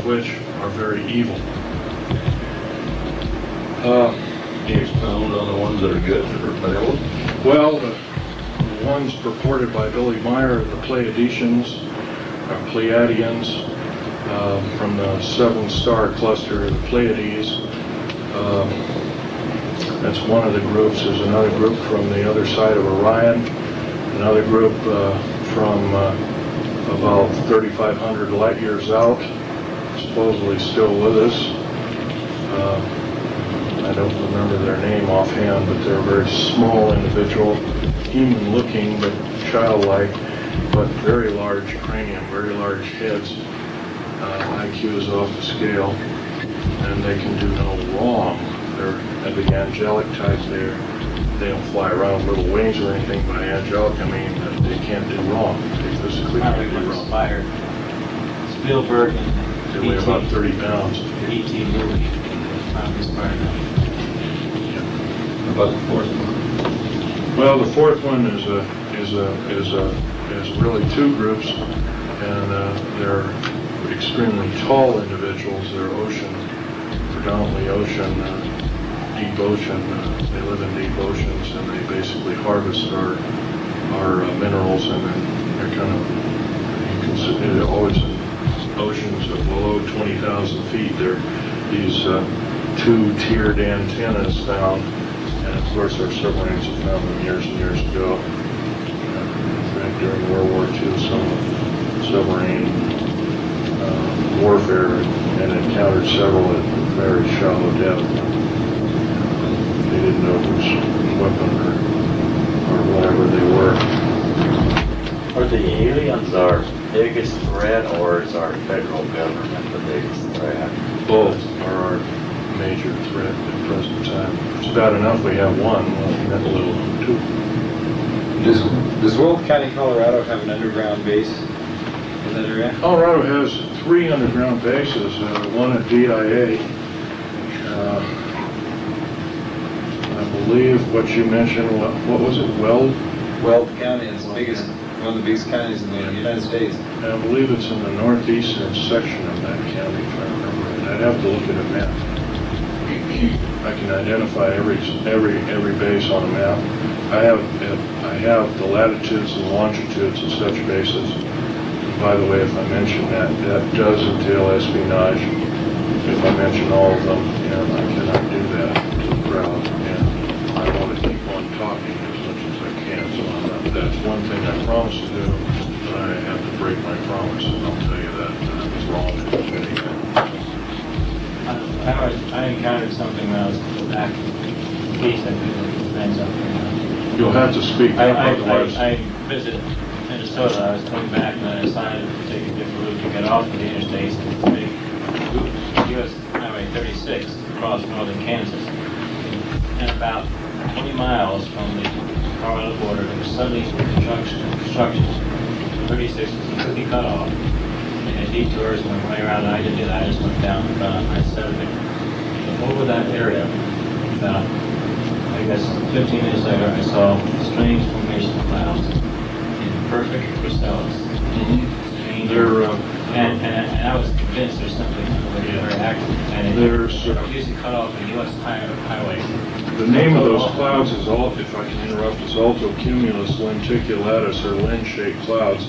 which are very evil. Can you expound on the ones that are good or benevolent? Well, the ones purported by Billy Meyer, the Pleiadians, or Pleiadians, from the seven-star cluster, the Pleiades. That's one of the groups. There's another group from the other side of Orion, another group from about 3,500 light years out, supposedly still with us. I don't remember their name offhand, but they're a very small individual, human-looking but childlike, but very large cranium, very large heads. IQ is off the scale, and they can do no wrong. They're the angelic type. They don't fly around with little wings or anything. By angelic, I mean that they can't do wrong. They physically can't do wrong. Inspired Spielberg and They weigh about 30 pounds. the E.T. movie. Inspired them. About the fourth one? Well, the fourth one is really two groups, and they're extremely tall individuals. They're predominantly ocean, deep ocean. They live in deep oceans, and they basically harvest our minerals, and then they're kind of, you can see, they're always in oceans of below 20,000 feet. They're these two-tiered antennas found, and of course our submarines have found them years and years ago. During World War II, some submarine warfare, and encountered several at very shallow depth. They didn't know which weapon or whatever they were. Are the aliens our biggest threat, or is our federal government the biggest threat? Both are our major threat at the present time. It's bad enough we have one, well, that little one too. Does Will County, Colorado have an underground base in that area? Colorado has 3 underground bases, one at DIA. I believe what you mentioned, what was it, Weld? Weld County is the biggest, one of the biggest counties in the United States. I believe it's in the northeastern section of that county, if I remember it. I'd have to look at a map. I can identify every base on a map. I have the latitudes and longitudes of such bases. By the way, if I mention that does entail espionage. If I mention all of them, and I cannot do that to the crowd, and I want to keep on talking as much as I can. So that's one thing I promised to do, but I have to break my promise, and I'll tell you that I was wrong to anything. I encountered something when I was back east. I couldn't friends up here. You'll have to speak up, otherwise. I visited Minnesota. I was coming back, and I decided to take a different route to get off of the interstates and take U.S. Highway 36 across northern Kansas. And about 20 miles from the Colorado border, there was suddenly construction. 36 was completely cut off. They had detours and went right around, and I didn't do that. I just went down and front on I-70. But over that area, about, I guess, 15 minutes later, I saw strange formation clouds in perfect chrysalis. Strange. And I was convinced there's something very active. And There's usually cut off the U.S. highway. the name of those clouds is, if I can interrupt, is altocumulus lenticulatus, or lens-shaped clouds.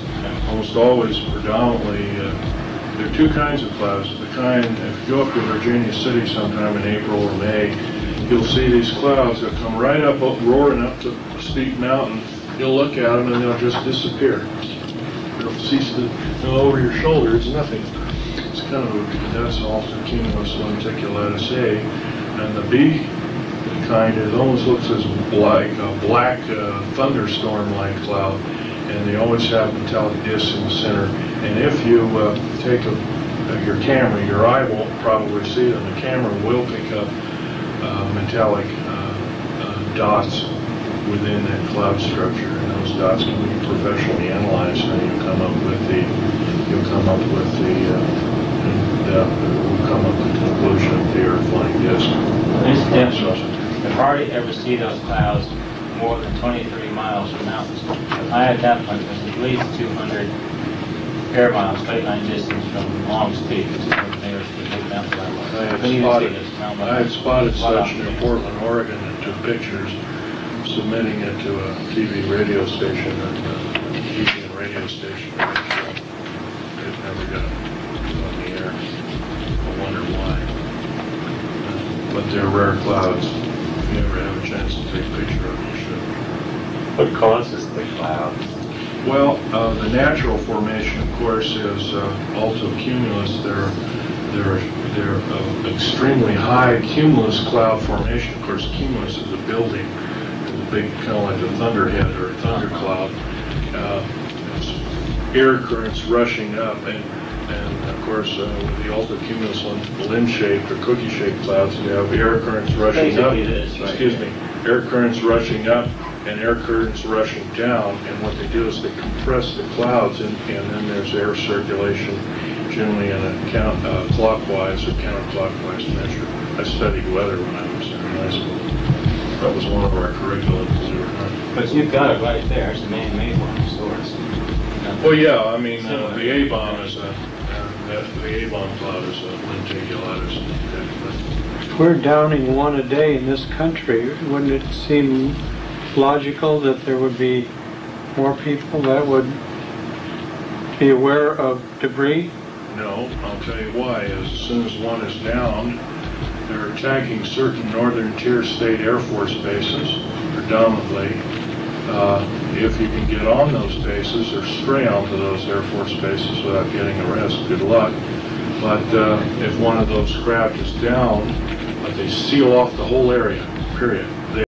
Almost always predominantly, there are two kinds of clouds. The kind, if you go up to Virginia City sometime in April or May, you'll see these clouds that come right up, roaring up to a steep mountain. You'll look at them and they'll just disappear. They'll cease to go over your shoulder. It's nothing. It's kind of that's altocumulus lenticulatus A, and the B kind, it almost looks as like a black thunderstorm-like cloud, and they always have metallic discs in the center. And if you take your camera, your eye won't probably see them. The camera will pick up metallic dots within that cloud structure, and those dots can be professionally analyzed, and you'll come up with the conclusion of the Earth flying disk. You hardly ever see those clouds more than 20-30 miles from mountains. I at that point was at least 200 air miles, straight line distance from Long's Peak, which is what they need to see spotted, this now, but- I had spotted Wow. such near Portland, Oregon, and took pictures, submitting it to a TV radio station, TV and radio station. It never got on the air. I wonder why. But they're rare clouds. If you ever have a chance to take a picture of them, you should. What causes the clouds? Well, the natural formation, of course, is altocumulus. They're extremely high cumulus cloud formation. Of course, cumulus is a building. It's a big, kind of like a thunderhead or a thundercloud. It's air currents rushing up, and of course, with the altocumulus lens-shaped or cookie-shaped clouds, you have air currents rushing up. Basically this, right? Excuse me, air currents rushing up and air currents rushing down, and what they do is they compress the clouds, and then there's air circulation, generally in a clockwise or counterclockwise measure. I studied weather when I was in high school. That was one of our curriculums that we were on. But you've got it right there, it's a man-made one of sorts. Well, yeah, I mean, Similar. the A-bomb is the A-bomb cloud is a lenticulatus. If we're downing one a day in this country, wouldn't it seem logical that there would be more people that would be aware of debris? No, I'll tell you why. As soon as one is downed, they're attacking certain northern tier state Air Force bases, predominantly. If you can get on those bases or stray onto those Air Force bases without getting arrested, good luck. But if one of those craft is down, they seal off the whole area, period.